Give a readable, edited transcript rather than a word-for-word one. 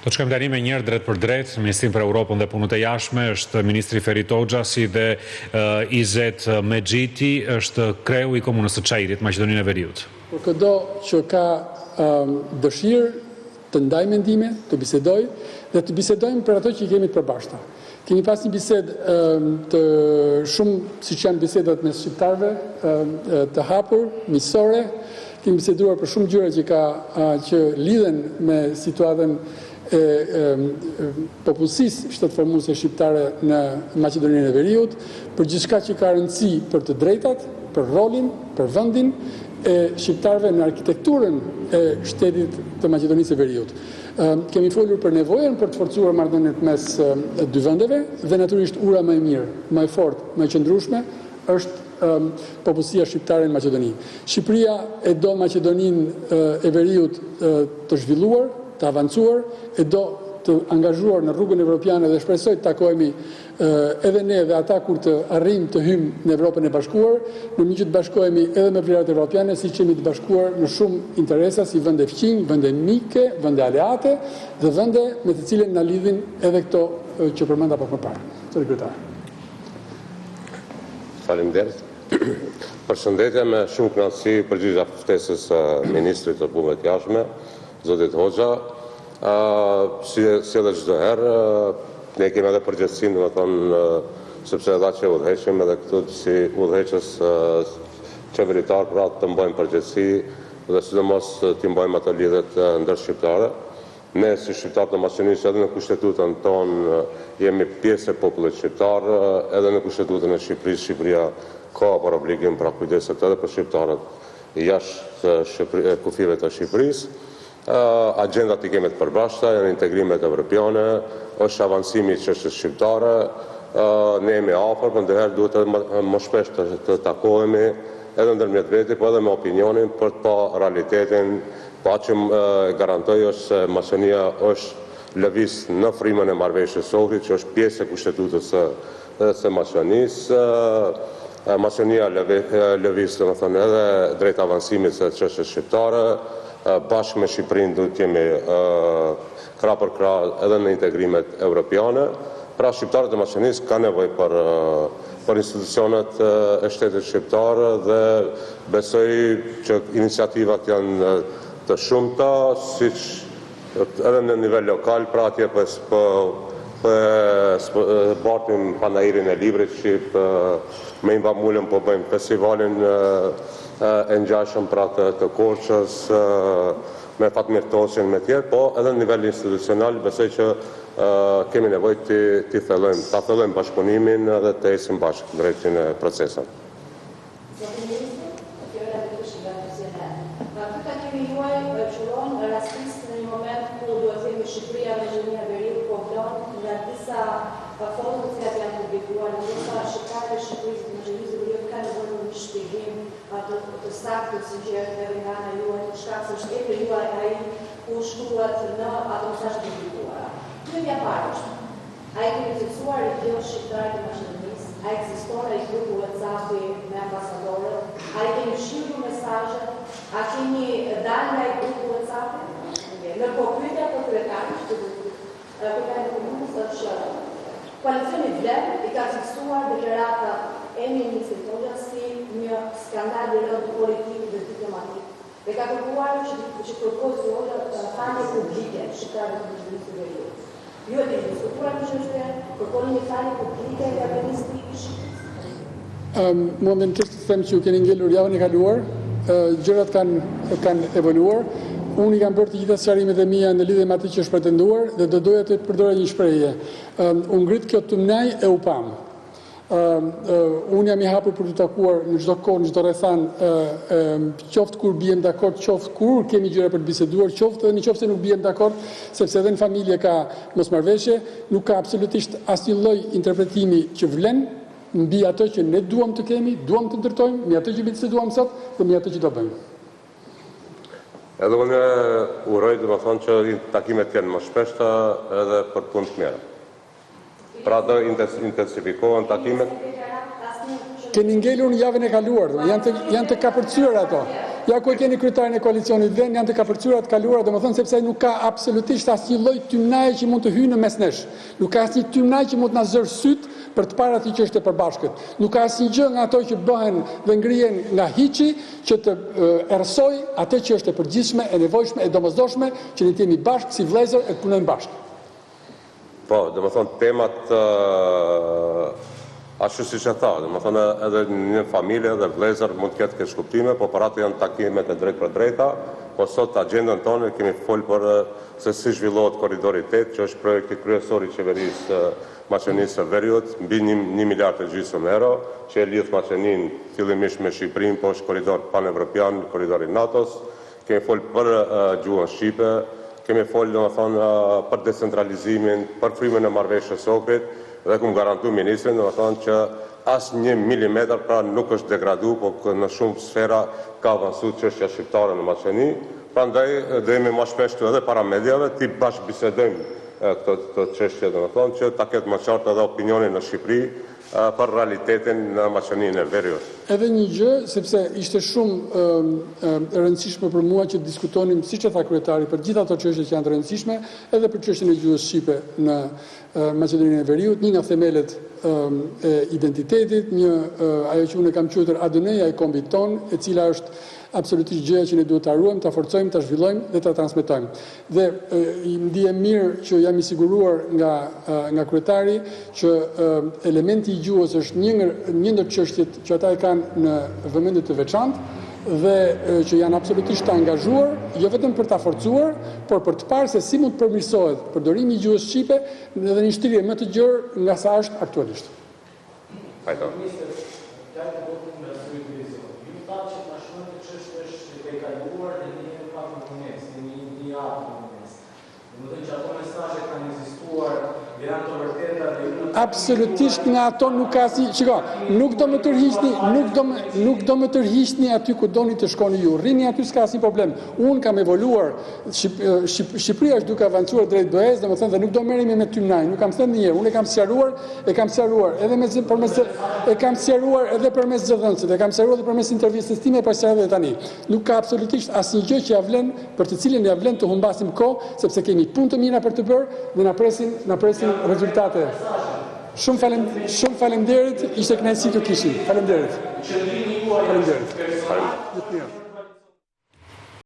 Do të shkojmë tani me njërë drejt për drejt, Ministrin për Europën dhe Punët e Jashtme është Ministri Ferit Hoxha dhe Izet Mexhiti është kreu i komunës së Çajirit, Maqedoninë e Veriut. Por këdo që ka dëshirë të ndaj mendime, të bisedoj dhe të bisedojmë për ato që i kemi të përbashkëta. Kemi pas një bisedë të shumë, siç janë bisedat me shqiptarëve, të hapur, miqësore. Kemi biseduar për shumë gjëra që lidhen me situatën e popullsisë shtetëformuese shqiptare në Maqedoninë e Veriut, për gjithçka që ka rëndësi për të drejtat, për rolin, për vendin e shqiptarëve në arkitekturën e shtetit të Maqedonisë së Veriut. Kemi folur për nevojën për të forcuar marrëdhëniet mes dy vendeve dhe natyrisht ura më e mirë, më e fortë, më e qëndrueshme është popullsia shqiptare në Maqedoni. Shqipëria e do Maqedoninë e Veriut të zhvilluar, të avancuar, e do të angazhuar në rrugën evropiane dhe shpresoj të takohemi edhe ne dhe ata kur të arrijmë të hymë në Evropën e Bashkuar, në mënyrë që të bashkohemi edhe me vlerat evropiane, siç jemi të bashkuar në shumë interesa si vende fqinj, vende mike, vende aleate dhe vende me të cilën na lidhin edhe këto që përmenda pak më parë. Zoti kryetar. Faleminderit. Përshëndetje, me shumë kënaqësi përgjigja ftesës së Ministrit të Punëve të Jashtme, Zotit Hoxha. Si edhe çdo herë, ne kemi edhe përgjegjësinë, domethënë, sepse ata që udhëheqim edhe këtu si udhëheqës qeveritar, pra të mbajmë përgjegjësi dhe sidomos të mbajmë ato lidhet ndërshqiptare. Ne si shqiptarë të Maqedonisë edhe në kushtetutën tonë jemi pjesë e popullit shqiptar, edhe në kushtetutën e Shqipërisë, Shqipëria ka për obligim pra kujdeset edhe për shqiptarët jashtë kufive të Shqipërisë. Agjendat i kemi të përbashkëta, janë integrimet evropiane, është avancimi i çështjes shqiptare, ne jemi afër, por ndërherë duhet edhe më shpesh të takohemi edhe ndërmjet veti, po edhe me opinionin për të pa realitetin, pa që garantoj është se Maqedonia është lëviz në frymën e marrëveshjes së Ohrit, që është pjesë e kushtetutës së Maqedonisë. Maqedonia lëviz, domethënë, edhe drejt avancimit së çështjes shqiptare. Bashkë me Shqipërinë duhet të jemi krah për krah edhe në integrimet evropiane. Pra shqiptarët e Maqedonisë kanë nevojë për institucionet e shtetit shqiptar dhe besoj që iniciativat janë të shumta, siç edhe në nivel lokal, pra atje bartim panairin e librit shqip, me Invamulën po bëjmë festivalin e ngjashëm pra të Korçës, me Fatmir Tosin me tjerë, po edhe në nivel institucional besoj që kemi nevojë të thellojmë bashkëpunimin dhe të ecim bashkë drejt këtij procesi. Shqipëria me Maqedoninë e Veriut po vlon nga disa foto që janë publikuar, ndoshta shqiptarët e Shqipërisë dhe Maqedonisë së Veriut kanë nevojë në një shpjegim të saktë si që edhe nga ana juaj, për shkak se është edhe juaj ai ku shkruat në ato mesazhe publikuara. Pyetja e parë është: a e keni fiksuar region shqiptar të Maqedonisë? A ekziston ai grupi WhatsApp-i me ambasadorët? A i keni shirur mesazhe? A keni dalë nga ai grupi WhatsApp-i? Në pyetja për kryetarin kryetarin e komunës është koalicioni Vler i ka fiksuar deklarata e ministrit Hoxha si një skandal i rëndë politik dhe diplomatik dhe ka kërkuar që propozë Hoxha falje publike shqiptarëve të Maqedonisë së Veriut. Ju e keni diskutuar këtë çështje, kërkoni një falje publike nga ministri i Shqipërisë? Momentalisht të them që ju keni ngelur javën e kaluar, gjërat kanë evoluar. Unë i kam bërë të gjitha sqarimet e mia në lidhje me atë që është pretenduar dhe do doja të përdora një shprehje. U ngrit kjo tumnaj e u pam. Unë jam i hapur për të takuar në çdo kohë, në çdo rrethan, qoftë kur bien dakord, qoftë kur kemi gjëra për të biseduar, qoftë edhe nëse nuk bien dakord, sepse edhe në familje ka mosmarrveshje, nuk ka absolutisht asnjë lloj interpretimi që vlen mbi ato që ne duam të kemi, duam të ndërtojmë, mbi ato që biseduam sot dhe mbi ato që do bëjmë. Edhe unë uroj domethënë që takimet të jenë më shpeshta edhe për punë të mira. Pra do intensifikohen takimet. Keni ngelur në javën e kaluar, janë të kapërcyer ato. Ja ku e keni kryetarin e koalicionit dhe janë të kapërcyrat kaluara, domethënë sepse nuk ka absolutisht asnjë lloj tymnaje që mund të hyjë në mes nesh. Nuk ka asnjë tymnaj që mund të na zër syt për të parë atë që është e përbashkët. Nuk ka asnjë gjë nga ato që bëhen dhe ngrihen nga hiçi që të errësoj atë që është e përgjithshme, e nevojshme, e domosdoshme që ne të jemi bashkë si vëllezër e të punojmë bashkë. Po, domethënë temat ashtu siç e tha, domethënë edhe një familje dhe vëllezër mund të ketë këtë shkuptime, po për atë janë takimet e drejtë për drejta, po sot agjendën tonë kemi folë për se si zhvillohet korridori 8, që është projekti kryesor i qeverisë Maqenisë së Veriut, mbi 1,5 miliard euro, që e lidh Maqeninë fillimisht me Shqipërinë, po është korridor panevropian, korridori NATO-s. Kemi folë për gjuhën shqipe, kemi folë domethënë për decentralizimin, për frymën e marrëveshjes së Ohrit, dhe kum garantu ministrin domethënë që asnjë milimetër pra nuk është degradu, po në shumë sfera ka avancuar çështja shqiptare në Maqeni. Prandaj do jemi më shpesh këtu edhe para mediave, ti bashkë bisedojmë këtë çështje domethënë që ta ketë më qartë edhe opinionin në Shqipëri për realitetin në Maqeninë e Veriut. Edhe një gjë, sepse ishte shumë e rëndësishme për mua që diskutonim, siç e tha kryetari, për gjithë ato çështje që janë të rëndësishme, edhe për çështjen e gjuhës shqipe në Maqedoninë e Veriut, një nga themelet e identitetit, ajo që unë kam quajtur ADN-ja e kombit ton, e cila është absolutisht gjëja që ne duhet ta ruajmë, ta forcojmë, ta zhvillojmë dhe ta transmetojmë. Dhe i ndihem mirë që jam i siguruar nga kryetari që elementi i gjuhës është një ndër çështjet që ata e kanë në vëmendje të veçantë dhe që janë absolutisht të angazhuar, jo vetëm për ta forcuar, por për të parë se si mund të përmirësohet përdorimi i gjuhës shqipe dhe një shtirje më të gjerë nga sa është aktualisht. Absolutisht nga ato nuk ka si, shiko, nuk do më tërhiqni aty ku doni të shkoni ju. Rrini aty, s'ka asnjë problem. Unë kam evoluar, Shqipëria është duke avancuar drejt BE-s, domethënë dhe nuk do merremi me tymnaj. Nuk kam thënë ndonjëherë, unë e kam sqaruar edhe përmes zëdhënësit, e kam sqaruar edhe përmes intervistës time pas sqarove tani. Nuk ka absolutisht asnjë gjë që ja vlen për të cilën ja vlen të humbasim kohë, sepse kemi punë të mira për të bërë dhe na presin rezultate. Shumë faleminderit, ishte kënaqësi të kishim. Faleminderit.